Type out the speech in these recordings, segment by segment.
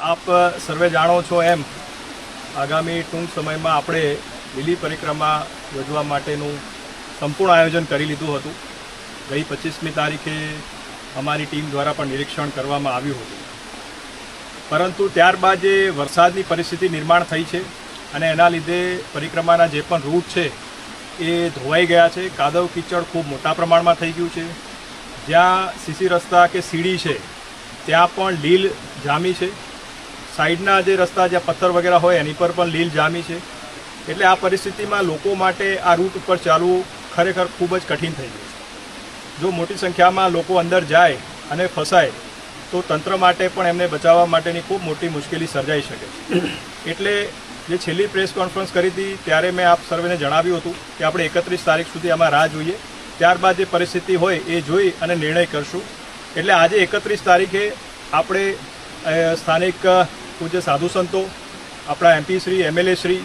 આપ સર્વે જાણો છો એમ આગામી ટૂંક સમયમાં આપણે લીલી પરિક્રમા યોજવા માટેનું સંપૂર્ણ આયોજન કરી લીધું હતું. ગઈ 25મી તારીખે અમારી ટીમ દ્વારા પણ નિરીક્ષણ કરવામાં આવ્યું હતું, પરંતુ ત્યારબાદ જે વરસાદની પરિસ્થિતિ નિર્માણ થઈ છે અને એના લીધે પરિક્રમાના જે પણ રૂટ છે એ ધોવાઈ ગયા છે. કાદવ કીચડ ખૂબ મોટા પ્રમાણમાં થઈ ગયું છે. જ્યાં સીસી રસ્તા કે સીડી છે ત્યાં પણ લીલ જામી છે. સાઈડના જે રસ્તા જ્યાં પથ્થર વગેરે હોય એની પર પણ લીલ જામી છે. એટલે આ પરિસ્થિતિમાં લોકો માટે આ રૂટ ઉપર ચાલવું ખરેખર ખૂબ જ કઠિન થઈ ગયું છે. જો મોટી સંખ્યામાં લોકો અંદર જાય અને ફસાય તો તંત્ર માટે પણ એમને બચાવવા માટેની ખૂબ મોટી મુશ્કેલી સર્જાઈ શકે છે. એટલે જે છેલ્લી પ્રેસ કોન્ફરન્સ કરી હતી ત્યારે મેં આપ સર્વેને જણાવ્યું હતું કે આપણે 31 તારીખ સુધી આમાં રાહ જોઈએ, ત્યારબાદ જે પરિસ્થિતિ હોય એ જોઈ અને નિર્ણય કરશું. એટલે આજે 31 તારીખે આપણે સ્થાનિક પૂજ્ય સાધુ સંતો, આપણા MP શ્રી, MLA શ્રી,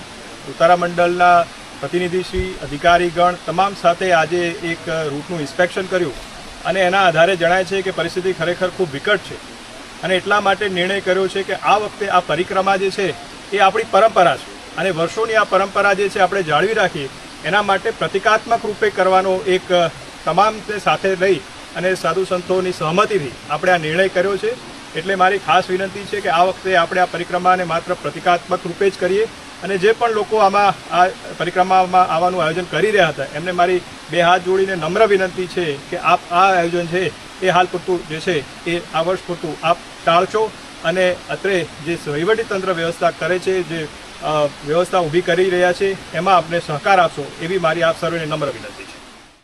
ઉતારા મંડળના પ્રતિનિધિશ્રી, અધિકારીગણ તમામ સાથે આજે એક રૂટનું ઇન્સ્પેક્શન કર્યું અને એના આધારે જણાય છે કે પરિસ્થિતિ ખરેખર ખૂબ વિકટ છે. અને એટલા માટે નિર્ણય કર્યો છે કે આ વખતે આ પરિક્રમા જે છે એ આપણી પરંપરા છે અને વર્ષોની આ પરંપરા જે છે આપણે જાળવી રાખીએ એના માટે પ્રતિકાત્મક રૂપે કરવાનો એક તમામને સાથે લઈ અને સાધુ સંતોની સહમતિથી આપણે આ નિર્ણય કર્યો છે. એટલે મારી ખાસ વિનંતી છે કે આ વખતે આપણે આ પરિક્રમાને માત્ર પ્રતિકાત્મક રૂપે જ કરીએ અને જે પણ લોકો આમાં આ પરિક્રમામાં આવવાનું આયોજન કરી રહ્યા હતા એમને મારી બે હાથ જોડીને નમ્ર વિનંતી છે કે આપ આ આયોજન છે એ હાલ પૂરતું જે છે એ આ વર્ષ પૂરતું આપ ટાળશો અને અત્રે જે વહીવટીતંત્ર વ્યવસ્થા કરે છે, જે વ્યવસ્થા ઊભી કરી રહ્યા છે એમાં આપને સહકાર આપશો એવી મારી આપ સર્વેને નમ્ર વિનંતી.